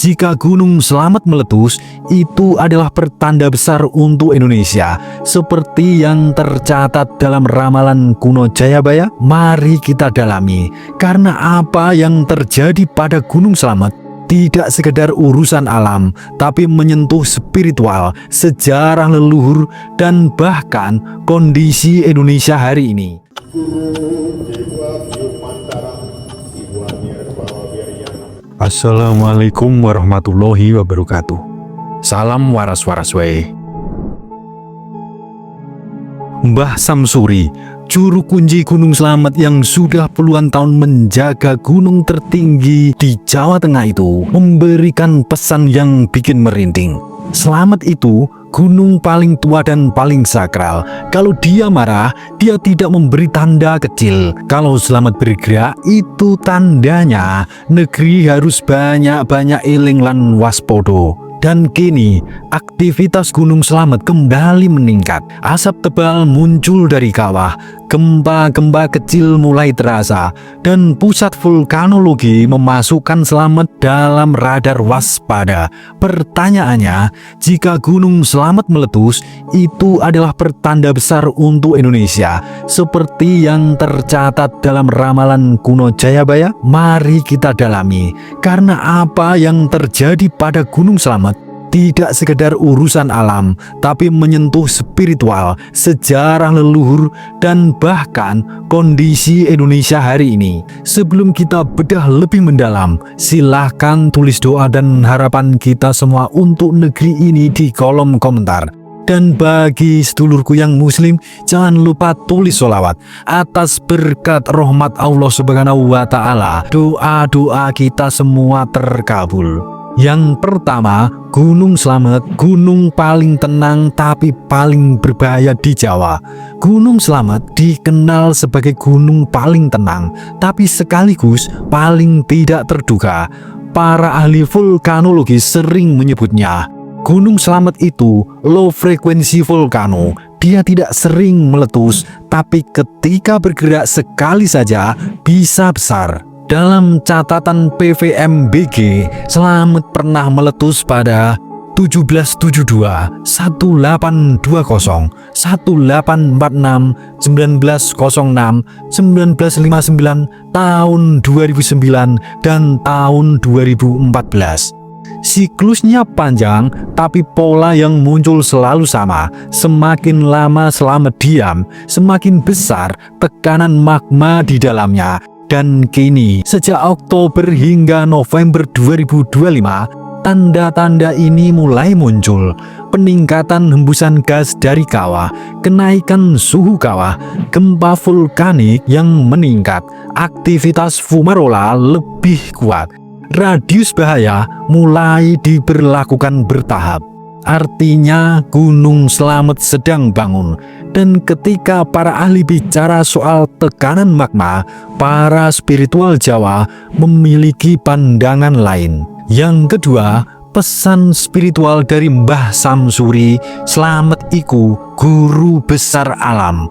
Jika Gunung Slamet meletus, itu adalah pertanda besar untuk Indonesia, seperti yang tercatat dalam ramalan kuno Jayabaya. Mari kita dalami, karena apa yang terjadi pada Gunung Slamet tidak sekedar urusan alam, tapi menyentuh spiritual, sejarah leluhur, dan bahkan kondisi Indonesia hari ini. Assalamualaikum warahmatullahi wabarakatuh. Salam waras-waras wae. Mbah Samsuri, juru kunci Gunung Slamet yang sudah puluhan tahun menjaga gunung tertinggi di Jawa Tengah itu, memberikan pesan yang bikin merinding. Slamet itu gunung paling tua dan paling sakral. Kalau dia marah, dia tidak memberi tanda kecil. Kalau Slamet bergerak, itu tandanya negeri harus banyak-banyak eling lan waspodo. Dan kini, aktivitas Gunung Slamet kembali meningkat. Asap tebal muncul dari kawah, gempa-gempa kecil mulai terasa, dan pusat vulkanologi memasukkan Slamet dalam radar waspada. Pertanyaannya, jika Gunung Slamet meletus, itu adalah pertanda besar untuk Indonesia, seperti yang tercatat dalam ramalan kuno Jayabaya. Mari kita dalami, karena apa yang terjadi pada Gunung Slamet tidak sekedar urusan alam, tapi menyentuh spiritual, sejarah leluhur, dan bahkan kondisi Indonesia hari ini. Sebelum kita bedah lebih mendalam, silahkan tulis doa dan harapan kita semua untuk negeri ini di kolom komentar. Dan bagi sedulurku yang muslim, jangan lupa tulis sholawat atas berkat rahmat Allah Subhanahu wa Ta'ala. Doa-doa kita semua terkabul. Yang pertama, Gunung Slamet, gunung paling tenang tapi paling berbahaya di Jawa. Gunung Slamet dikenal sebagai gunung paling tenang, tapi sekaligus paling tidak terduga. Para ahli vulkanologi sering menyebutnya, Gunung Slamet itu low frequency volcano. Dia tidak sering meletus, tapi ketika bergerak sekali saja bisa besar. Dalam catatan PVMBG, Slamet pernah meletus pada 1772, 1820, 1846, 1906, 1959, tahun 2009, dan tahun 2014. Siklusnya panjang, tapi pola yang muncul selalu sama. Semakin lama Slamet diam, semakin besar tekanan magma di dalamnya. Dan kini, sejak Oktober hingga November 2025, tanda-tanda ini mulai muncul. Peningkatan hembusan gas dari kawah, kenaikan suhu kawah, gempa vulkanik yang meningkat, aktivitas fumarola lebih kuat. Radius bahaya mulai diberlakukan bertahap. Artinya Gunung Slamet sedang bangun. Dan ketika para ahli bicara soal tekanan magma, para spiritual Jawa memiliki pandangan lain. Yang kedua, pesan spiritual dari Mbah Samsuri, Slamet iku guru besar alam.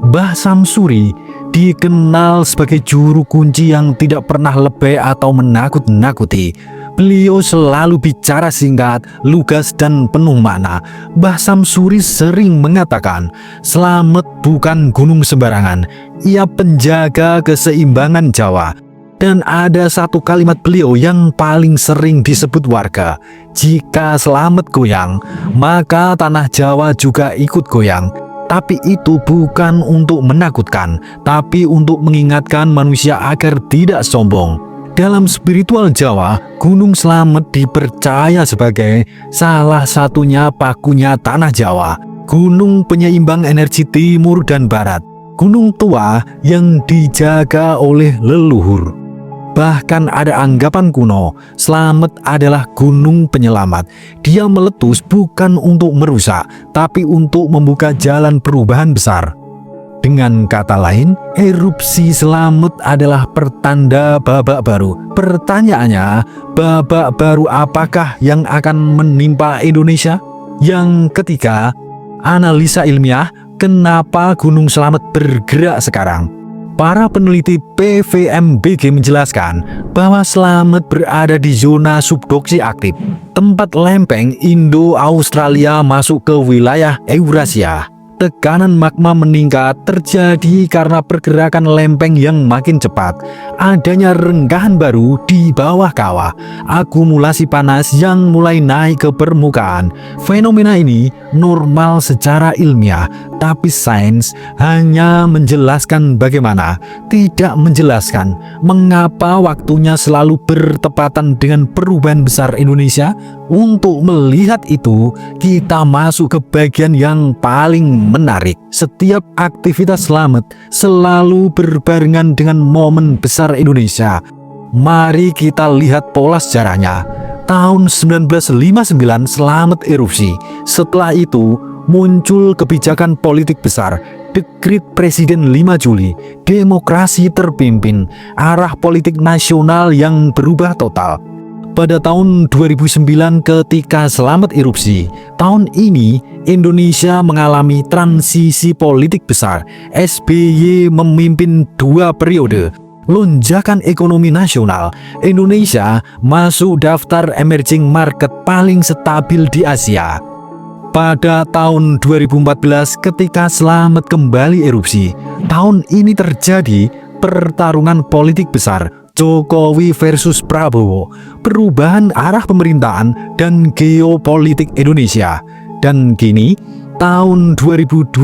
Mbah Samsuri dikenal sebagai juru kunci yang tidak pernah lebay atau menakut-nakuti. Beliau selalu bicara singkat, lugas, dan penuh makna. Mbah Samsuri sering mengatakan, Slamet bukan gunung sembarangan, ia penjaga keseimbangan Jawa. Dan ada satu kalimat beliau yang paling sering disebut warga, jika Slamet goyang, maka tanah Jawa juga ikut goyang. Tapi itu bukan untuk menakutkan, tapi untuk mengingatkan manusia agar tidak sombong. Dalam spiritual Jawa, Gunung Slamet dipercaya sebagai salah satunya pakunya tanah Jawa, gunung penyeimbang energi timur dan barat, gunung tua yang dijaga oleh leluhur. Bahkan ada anggapan kuno, Slamet adalah gunung penyelamat. Dia meletus bukan untuk merusak, tapi untuk membuka jalan perubahan besar. Dengan kata lain, erupsi Slamet adalah pertanda babak baru. Pertanyaannya, babak baru apakah yang akan menimpa Indonesia? Yang ketiga, analisa ilmiah, kenapa Gunung Slamet bergerak sekarang? Para peneliti PVMBG menjelaskan bahwa Slamet berada di zona subduksi aktif, tempat lempeng Indo-Australia masuk ke wilayah Eurasia. Tekanan magma meningkat terjadi karena pergerakan lempeng yang makin cepat, adanya renggahan baru di bawah kawah, akumulasi panas yang mulai naik ke permukaan. Fenomena ini normal secara ilmiah, tapi sains hanya menjelaskan bagaimana, tidak menjelaskan mengapa waktunya selalu bertepatan dengan perubahan besar Indonesia. Untuk melihat itu, kita masuk ke bagian yang paling menarik. Setiap aktivitas Slamet selalu berbarengan dengan momen besar Indonesia. Mari kita lihat pola sejarahnya. Tahun 1959 Slamet erupsi. Setelah itu muncul kebijakan politik besar, Dekrit Presiden 5 Juli, demokrasi terpimpin, arah politik nasional yang berubah total. Pada tahun 2009 ketika Slamet erupsi, tahun ini Indonesia mengalami transisi politik besar. SBY memimpin 2 periode. Lonjakan ekonomi nasional, Indonesia masuk daftar emerging market paling stabil di Asia. Pada tahun 2014 ketika Slamet kembali erupsi, tahun ini terjadi pertarungan politik besar. Jokowi versus Prabowo, perubahan arah pemerintahan dan geopolitik Indonesia. Dan kini, tahun 2025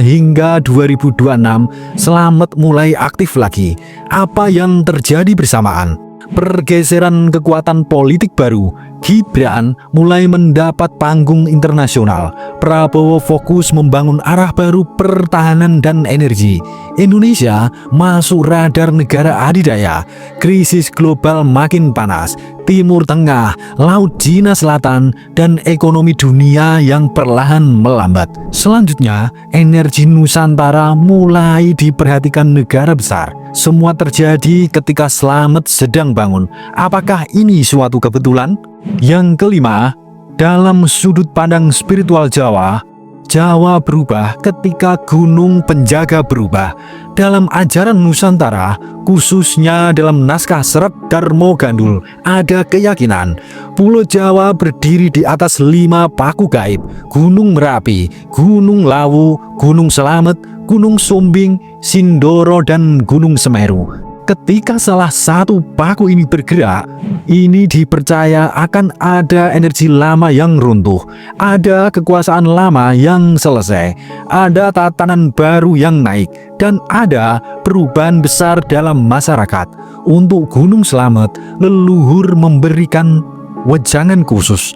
hingga 2026, Slamet mulai aktif lagi. Apa yang terjadi bersamaan? Pergeseran kekuatan politik baru. Gibran mulai mendapat panggung internasional. Prabowo fokus membangun arah baru pertahanan dan energi. Indonesia masuk radar negara adidaya. Krisis global makin panas. Timur Tengah, Laut Cina Selatan, dan ekonomi dunia yang perlahan melambat. Selanjutnya, energi Nusantara mulai diperhatikan negara besar. Semua terjadi ketika Slamet sedang bangun. Apakah ini suatu kebetulan? Yang kelima, dalam sudut pandang spiritual Jawa, Jawa berubah ketika gunung penjaga berubah. Dalam ajaran Nusantara, khususnya dalam naskah Serat Darmo Gandul, ada keyakinan Pulau Jawa berdiri di atas 5 paku gaib: Gunung Merapi, Gunung Lawu, Gunung Slamet, Gunung Sumbing, Sindoro, dan Gunung Semeru. Ketika salah satu paku ini bergerak, ini dipercaya akan ada energi lama yang runtuh, ada kekuasaan lama yang selesai, ada tatanan baru yang naik, dan ada perubahan besar dalam masyarakat. Untuk Gunung Slamet, leluhur memberikan wejangan khusus.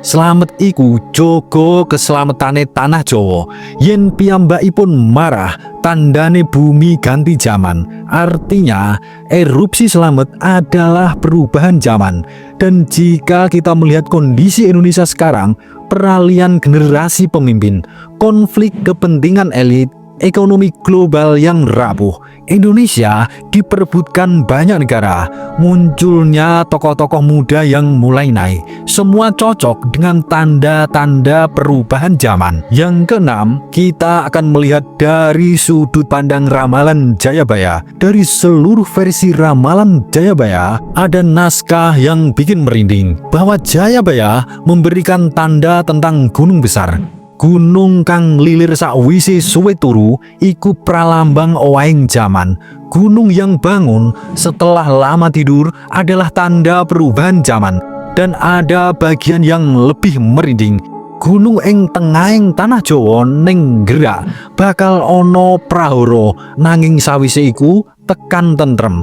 Slamet iku jogo keslametane tanah Jawa. Yen piyambakipun marah, tandane bumi ganti zaman. Artinya, erupsi Slamet adalah perubahan zaman. Dan jika kita melihat kondisi Indonesia sekarang, peralihan generasi pemimpin, konflik kepentingan elit, ekonomi global yang rapuh, Indonesia diperebutkan banyak negara, munculnya tokoh-tokoh muda yang mulai naik. Semua cocok dengan tanda-tanda perubahan zaman. Yang keenam, kita akan melihat dari sudut pandang ramalan Jayabaya. Dari seluruh versi ramalan Jayabaya, ada naskah yang bikin merinding bahwa Jayabaya memberikan tanda tentang gunung besar. Gunung kang lilir sakwise suwe turu iku pralambang owahing jaman. Gunung yang bangun setelah lama tidur adalah tanda perubahan zaman. Dan ada bagian yang lebih merinding. Gunung ing tengahing tanah Jawa ning gerak bakal ono prahara, nanging sawise iku tekan tentrem.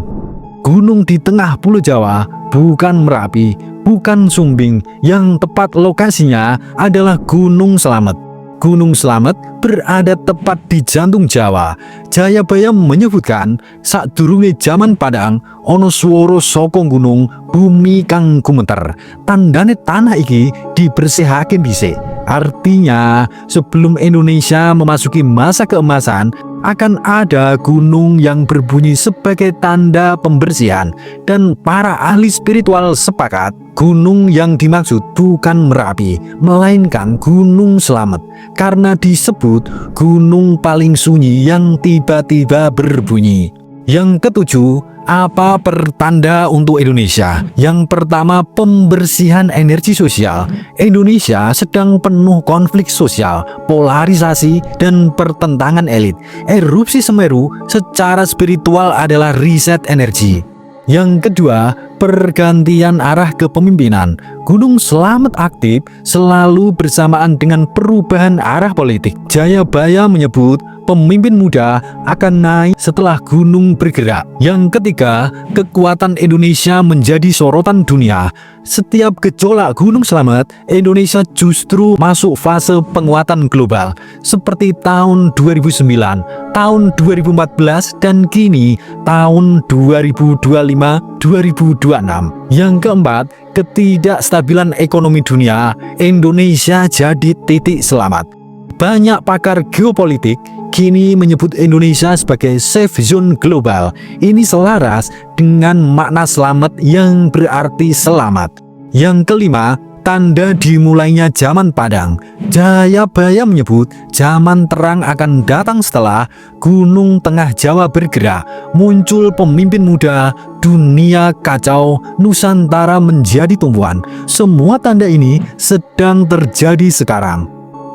Gunung di tengah Pulau Jawa bukan Merapi, bukan Sumbing. Yang tepat lokasinya adalah Gunung Slamet. Gunung Slamet berada tepat di jantung Jawa. Jayabaya menyebutkan sadurunge zaman Padang ono swara saka gunung bumi kang gumeter. Tandane tanah iki dibersihake dhisik. Artinya sebelum Indonesia memasuki masa keemasan, akan ada gunung yang berbunyi sebagai tanda pembersihan. Dan para ahli spiritual sepakat gunung yang dimaksud bukan Merapi, melainkan Gunung Slamet, karena disebut gunung paling sunyi yang tiba-tiba berbunyi. Yang ketujuh, apa pertanda untuk Indonesia? Yang pertama, pembersihan energi sosial. Indonesia sedang penuh konflik sosial, polarisasi, dan pertentangan elit. Erupsi Semeru secara spiritual adalah riset energi. Yang kedua, pergantian arah kepemimpinan. Gunung Slamet aktif selalu bersamaan dengan perubahan arah politik. Jayabaya menyebut pemimpin muda akan naik setelah gunung bergerak. Yang ketiga, kekuatan Indonesia menjadi sorotan dunia. Setiap gejolak Gunung Slamet, Indonesia justru masuk fase penguatan global. Seperti tahun 2009, tahun 2014, dan kini tahun 2025-2026. Yang keempat, ketidakstabilan ekonomi dunia, Indonesia jadi titik selamat. Banyak pakar geopolitik kini menyebut Indonesia sebagai safe zone global. Ini selaras dengan makna selamat yang berarti selamat. Yang kelima, tanda dimulainya zaman padang. Jayabaya menyebut zaman terang akan datang setelah Gunung Tengah Jawa bergerak, muncul pemimpin muda, dunia kacau, Nusantara menjadi tumpuan. Semua tanda ini sedang terjadi sekarang.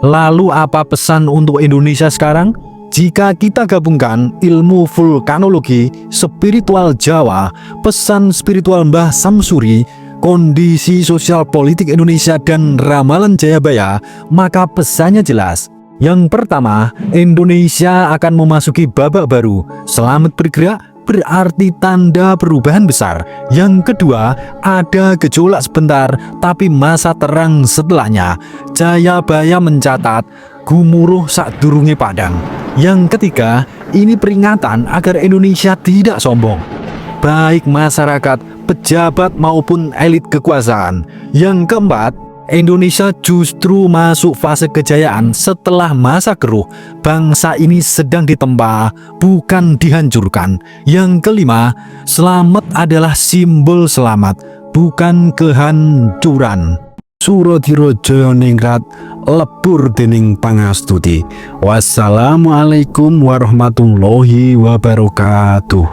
Lalu apa pesan untuk Indonesia sekarang? Jika kita gabungkan ilmu vulkanologi, spiritual Jawa, pesan spiritual Mbah Samsuri, kondisi sosial politik Indonesia, dan ramalan Jayabaya, maka pesannya jelas. Yang pertama, Indonesia akan memasuki babak baru. Selamat bergerak berarti tanda perubahan besar. Yang kedua, ada gejolak sebentar, tapi masa terang setelahnya. Jayabaya mencatat, gumuruh sadurunge padang. Yang ketiga, ini peringatan agar Indonesia tidak sombong, baik masyarakat, pejabat maupun elit kekuasaan. Yang keempat, Indonesia justru masuk fase kejayaan setelah masa keruh. Bangsa ini sedang ditempa, bukan dihancurkan. Yang kelima, selamat adalah simbol selamat, bukan kehancuran. Suradira Jayaningrat lebur dening pangastuti. Wassalamualaikum warahmatullahi wabarakatuh.